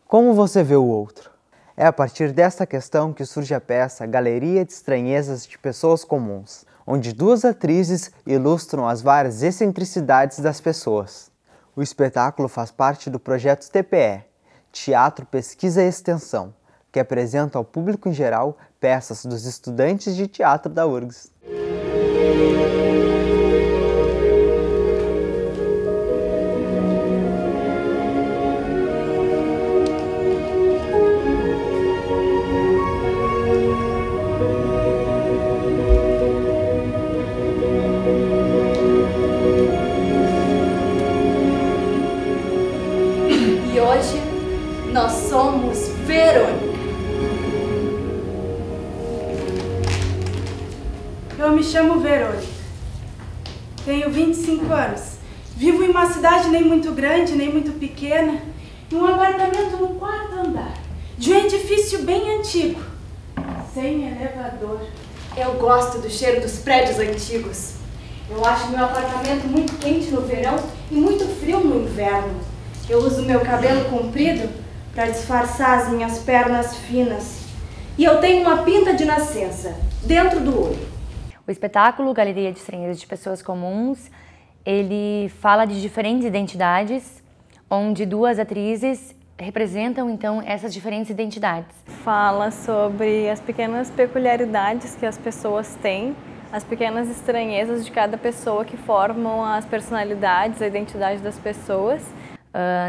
Como você vê o outro? É a partir desta questão que surge a peça Galeria de Estranhezas de Pessoas Comuns, onde duas atrizes ilustram as várias excentricidades das pessoas. O espetáculo faz parte do projeto TPE, Teatro, Pesquisa e Extensão, que apresenta ao público em geral peças dos estudantes de teatro da URGS. E hoje nós somos Verônica. Eu me chamo Verônica, tenho 25 anos, vivo em uma cidade nem muito grande, nem muito pequena, em um apartamento no 4º andar, de um edifício bem antigo, sem elevador. Eu gosto do cheiro dos prédios antigos. Eu acho meu apartamento muito quente no verão e muito frio no inverno. Eu uso meu cabelo comprido para disfarçar as minhas pernas finas. E eu tenho uma pinta de nascença dentro do olho. O espetáculo Galeria de Estranhezas de Pessoas Comuns, ele fala de diferentes identidades, onde duas atrizes representam então essas diferentes identidades. Fala sobre as pequenas peculiaridades que as pessoas têm, as pequenas estranhezas de cada pessoa que formam as personalidades, a identidade das pessoas.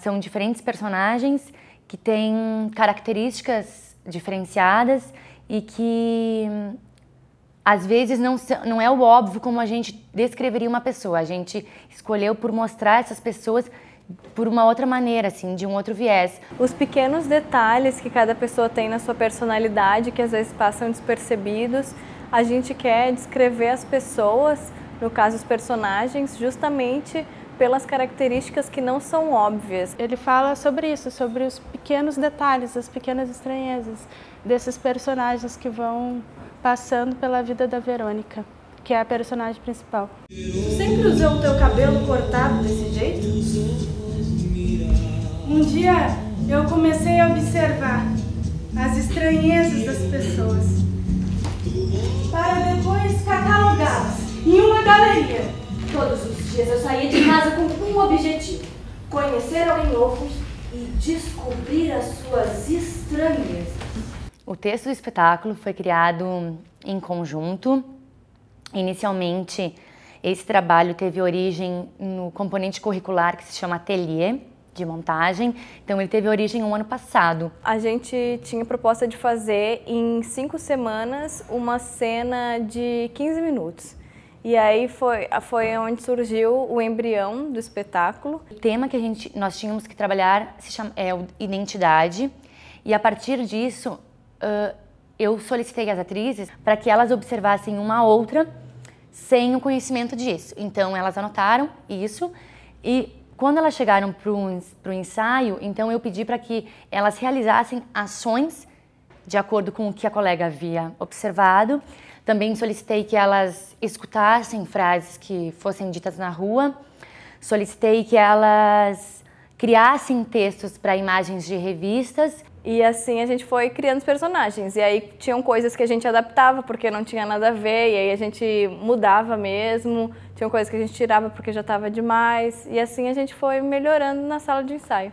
São diferentes personagens que têm características diferenciadas e que às vezes não é o óbvio como a gente descreveria uma pessoa. A gente escolheu por mostrar essas pessoas por uma outra maneira, assim, de um outro viés. Os pequenos detalhes que cada pessoa tem na sua personalidade, que às vezes passam despercebidos, a gente quer descrever as pessoas, no caso os personagens, justamente pelas características que não são óbvias. Ele fala sobre isso, sobre os pequenos detalhes, as pequenas estranhezas desses personagens que vão passando pela vida da Verônica, que é a personagem principal. Tu sempre usou o teu cabelo cortado desse jeito? Um dia eu comecei a observar as estranhezas das pessoas, para depois catalogá-las em uma galeria. Todos os dias eu saía de casa com um objetivo: conhecer alguém novo e descobrir as suas estranhezas. O texto do espetáculo foi criado em conjunto. Inicialmente, esse trabalho teve origem no componente curricular que se chama Ateliê de montagem, então ele teve origem um ano passado. A gente tinha proposta de fazer em 5 semanas uma cena de 15 minutos. E aí foi onde surgiu o embrião do espetáculo. O tema que nós tínhamos que trabalhar é identidade, e a partir disso eu solicitei às atrizes para que elas observassem uma outra sem o conhecimento disso. Então elas anotaram isso e quando elas chegaram para o ensaio, então eu pedi para que elas realizassem ações de acordo com o que a colega havia observado. Também solicitei que elas escutassem frases que fossem ditas na rua. Solicitei que elas criassem textos para imagens de revistas. E assim a gente foi criando os personagens. E aí tinham coisas que a gente adaptava porque não tinha nada a ver. E aí a gente mudava mesmo. Tinham coisas que a gente tirava porque já estava demais. E assim a gente foi melhorando na sala de ensaio.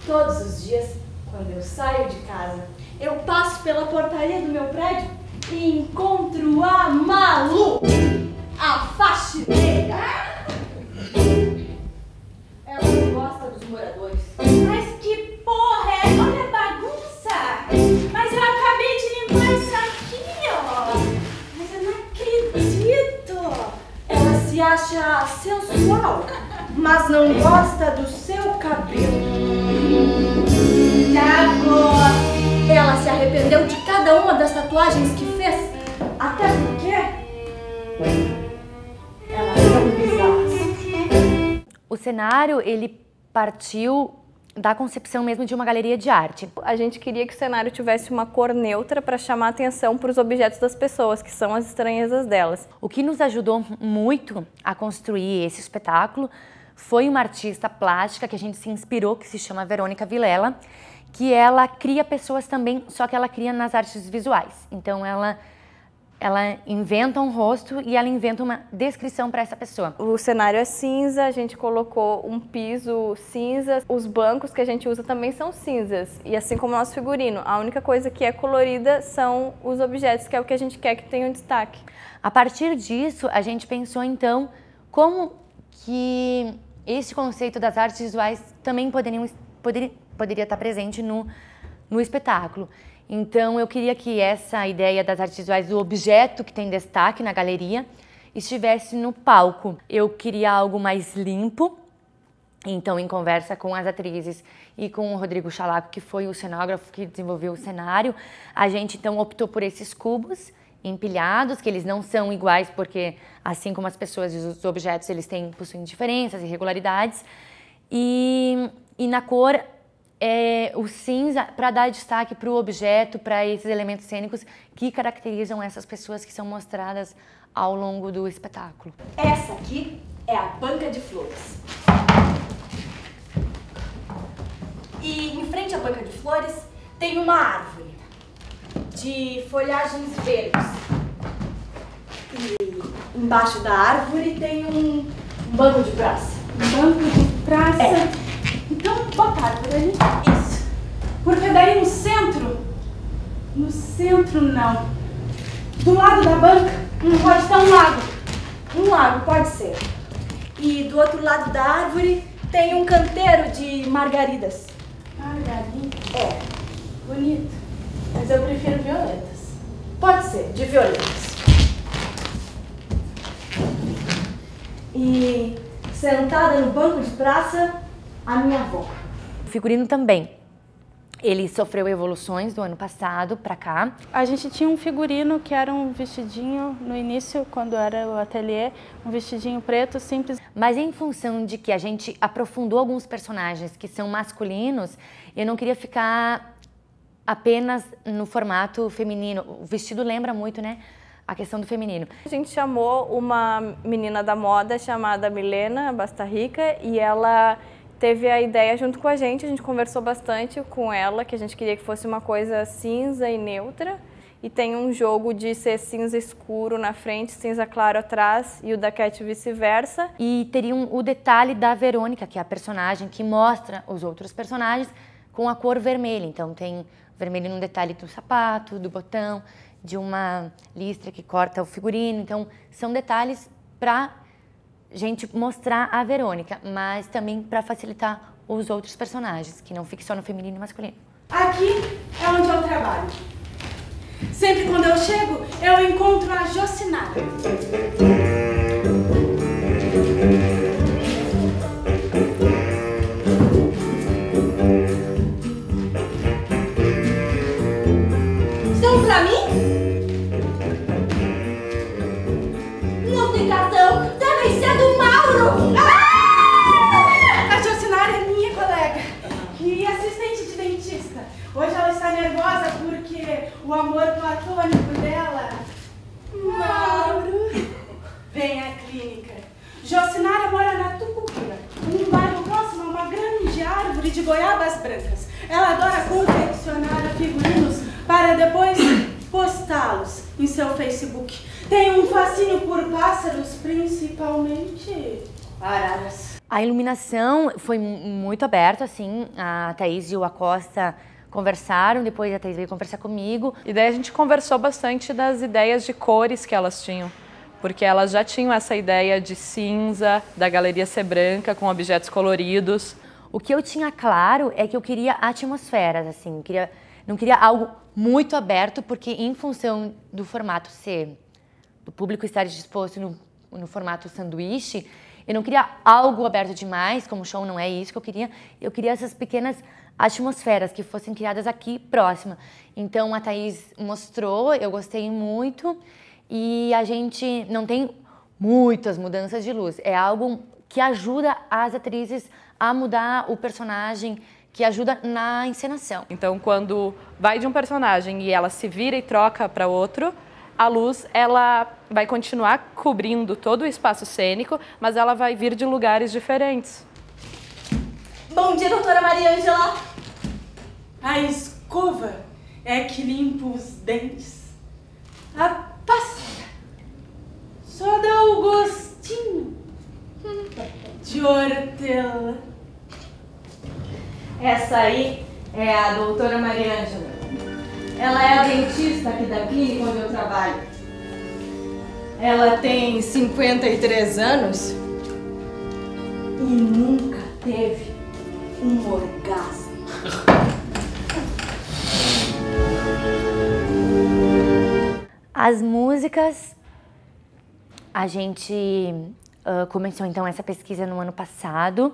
Todos os dias, quando eu saio de casa, eu passo pela portaria do meu prédio e encontro a Malu, a faxineira. Ela não gosta dos moradores. Mas que porra é? Olha a bagunça! Mas eu acabei de limpar isso aqui, ó! Mas eu não acredito! Ela se acha sensual, mas não gosta do seu cabelo. Já vou! Ela se arrependeu de cada uma das tatuagens que fez, até porque elas são bizarras. O cenário, ele partiu da concepção mesmo de uma galeria de arte. A gente queria que o cenário tivesse uma cor neutra para chamar atenção para os objetos das pessoas, que são as estranhezas delas. O que nos ajudou muito a construir esse espetáculo foi uma artista plástica que a gente se inspirou, que se chama Verônica Vilela, que ela cria pessoas também, só que ela cria nas artes visuais. Então ela inventa um rosto e ela inventa uma descrição para essa pessoa. O cenário é cinza, a gente colocou um piso cinza, os bancos que a gente usa também são cinzas, e assim como o nosso figurino, a única coisa que é colorida são os objetos, que é o que a gente quer que tenha um destaque. A partir disso, a gente pensou então como que esse conceito das artes visuais também poderia estar presente no espetáculo. Então, eu queria que essa ideia das artes visuais, do objeto que tem destaque na galeria, estivesse no palco. Eu queria algo mais limpo, então, em conversa com as atrizes e com o Rodrigo Chalaco, que foi o cenógrafo que desenvolveu o cenário, a gente, então, optou por esses cubos empilhados, que eles não são iguais, porque, assim como as pessoas e os objetos, eles possuem diferenças, irregularidades, e na cor, o cinza, para dar destaque para o objeto, para esses elementos cênicos que caracterizam essas pessoas que são mostradas ao longo do espetáculo. Essa aqui é a banca de flores. E em frente à banca de flores tem uma árvore de folhagens verdes. E embaixo da árvore tem um banco de praça. Um banco de praça? É. Então, bota a árvore ali. Isso. Porque daí no centro não. Do lado da banca, pode estar um lago. Um lago, pode ser. E do outro lado da árvore tem um canteiro de margaridas. Margarida? É. Bonito. Mas eu prefiro violetas. Pode ser, de violetas. E sentada no banco de praça, a minha avó. O figurino também. Ele sofreu evoluções do ano passado para cá. A gente tinha um figurino que era um vestidinho, no início, quando era o ateliê, um vestidinho preto, simples. Mas em função de que a gente aprofundou alguns personagens que são masculinos, eu não queria ficar apenas no formato feminino. O vestido lembra muito, né, a questão do feminino. A gente chamou uma menina da moda chamada Milena Bastarrica e ela teve a ideia junto com a gente conversou bastante com ela, que a gente queria que fosse uma coisa cinza e neutra. E tem um jogo de ser cinza escuro na frente, cinza claro atrás e o da Cat vice-versa. E teria o detalhe da Verônica, que é a personagem que mostra os outros personagens com a cor vermelha. Então tem vermelho no detalhe do sapato, do botão, de uma listra que corta o figurino. Então são detalhes para gente mostrar a Verônica, mas também para facilitar os outros personagens, que não fique só no feminino e masculino. Aqui é onde eu trabalho. Sempre quando eu chego, eu encontro a Jocinara. Estão pra mim? Não tem cartão. Devem ser do Mauro. A Jocinara é minha colega e assistente de dentista. Hoje ela está nervosa porque o amor platônico dela, Mauro, vem à clínica. Jocinara mora na Tucupira, um bairro próximo a uma grande árvore de goiabas brancas. Ela adora confeccionar figurinos para depois postá-los em seu Facebook. Tem um fascínio por pássaros, principalmente araras. A iluminação foi muito aberta, assim. A Thaís e o Acosta conversaram, depois a Thaís veio conversar comigo. E daí a gente conversou bastante das ideias de cores que elas tinham, porque elas já tinham essa ideia de cinza, da galeria ser branca, com objetos coloridos. O que eu tinha claro é que eu queria atmosferas, assim, não queria algo muito aberto, porque em função do formato ser, do público estar disposto no formato sanduíche, eu não queria algo aberto demais, como o show não é isso que eu queria essas pequenas atmosferas que fossem criadas aqui próxima. Então a Thaís mostrou, eu gostei muito, e a gente não tem muitas mudanças de luz, é algo que ajuda as atrizes a mudar o personagem que ajuda na encenação. Então, quando vai de um personagem e ela se vira e troca para outro, a luz ela vai continuar cobrindo todo o espaço cênico, mas ela vai vir de lugares diferentes. Bom dia, doutora Mariângela! A escova é que limpa os dentes. A pasta só dá o gostinho de hortelã. Essa aí é a doutora Mariângela. Ela é a dentista aqui da clínica onde eu trabalho. Ela tem 53 anos e nunca teve um orgasmo. As músicas, a gente começou então essa pesquisa no ano passado.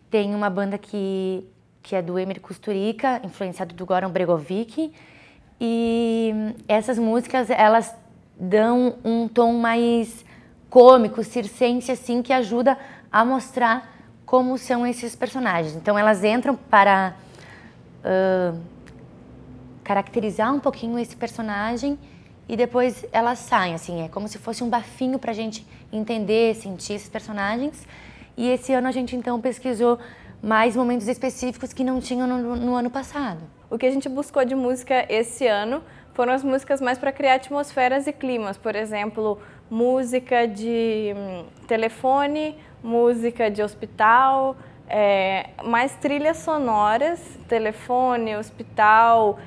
Tem uma banda que é do Emir Kusturica, influenciado do Goran Bregovic. E essas músicas, elas dão um tom mais cômico, circense, assim, que ajuda a mostrar como são esses personagens. Então elas entram para caracterizar um pouquinho esse personagem e depois elas saem, assim, é como se fosse um bafinho para a gente entender, sentir esses personagens. E esse ano a gente então pesquisou mais momentos específicos que não tinham no ano passado. O que a gente buscou de música esse ano foram as músicas mais para criar atmosferas e climas, por exemplo, música de telefone, música de hospital, mais trilhas sonoras, telefone, hospital,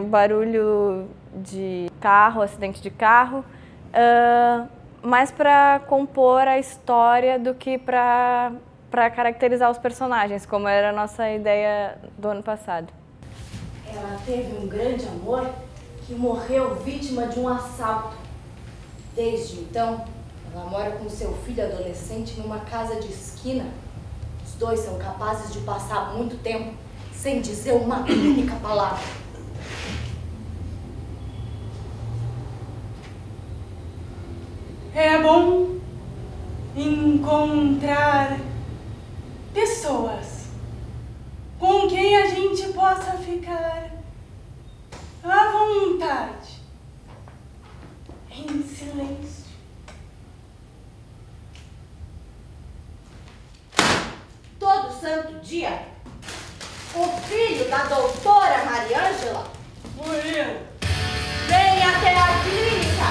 barulho de carro, acidente de carro, mais para compor a história do que para caracterizar os personagens, como era a nossa ideia do ano passado. Ela teve um grande amor que morreu vítima de um assalto. Desde então, ela mora com seu filho adolescente numa casa de esquina. Os dois são capazes de passar muito tempo sem dizer uma única palavra. É bom encontrar pessoas com quem a gente possa ficar à vontade, em silêncio. Todo santo dia, o filho da doutora Mariângela vem até a clínica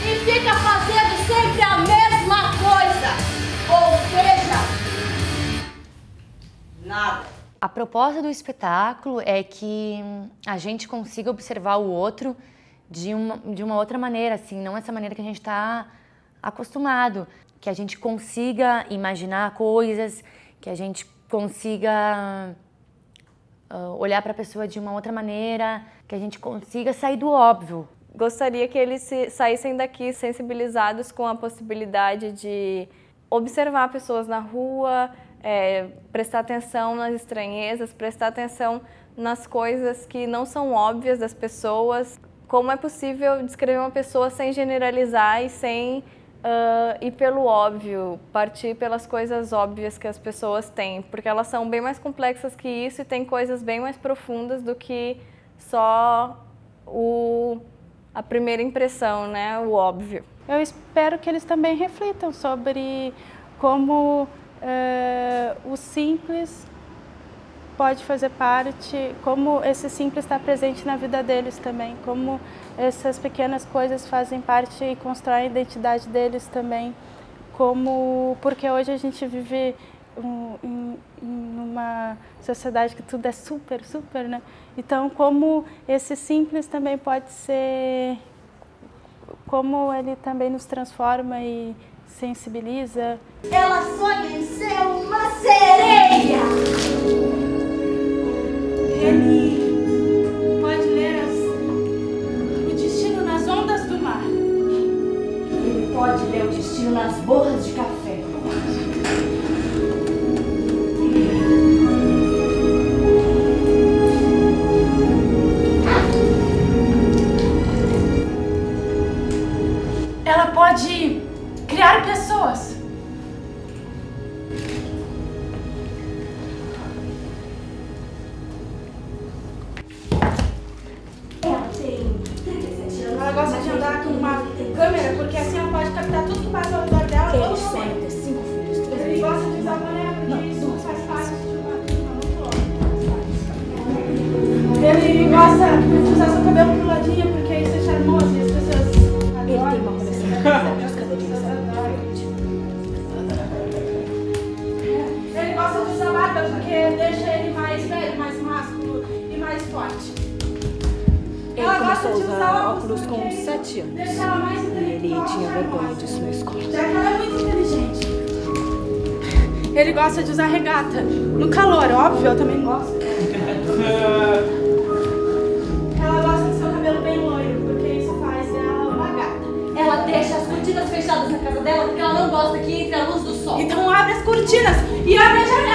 e fica fazendo sempre a mesma coisa. Ou seja, nada. A proposta do espetáculo é que a gente consiga observar o outro de uma outra maneira, assim, não essa maneira que a gente está acostumado. Que a gente consiga imaginar coisas, que a gente consiga olhar para a pessoa de uma outra maneira, que a gente consiga sair do óbvio. Gostaria que eles saíssem daqui sensibilizados com a possibilidade de observar pessoas na rua, prestar atenção nas estranhezas, prestar atenção nas coisas que não são óbvias das pessoas. Como é possível descrever uma pessoa sem generalizar e sem ir pelo óbvio, partir pelas coisas óbvias que as pessoas têm, porque elas são bem mais complexas que isso e têm coisas bem mais profundas do que só a primeira impressão, né, o óbvio. Eu espero que eles também reflitam sobre como o simples pode fazer parte, como esse simples está presente na vida deles também, como essas pequenas coisas fazem parte e constroem a identidade deles também, porque hoje a gente vive em uma sociedade que tudo é super, né? Então, como esse simples também pode ser, como ele também nos transforma e sensibiliza. Ela sonha em ser uma sereia! Ele pode ler o destino nas ondas do mar. Ele pode ler o destino nas borras de café. Ela pode criar pessoas. de usar seu cabelo pro ladinho, porque isso é charmoso e as pessoas adoram. Ele tem uma coleção de presentes, cada dia sai um diferente. Ele gosta de usar barba porque deixa ele mais velho, mais másculo e mais forte. Ele começou a usar óculos com 7 anos. Deixa ela mais E ele tinha vergonha disso na escola. Já que ela é muito inteligente. Ele gosta de usar regata. No calor, óbvio, eu também gosto. Ela gosta do seu cabelo bem loiro, porque isso faz dela uma gata. Ela deixa as cortinas fechadas na casa dela porque ela não gosta que entre a luz do sol. Então abre as cortinas e abre a janela.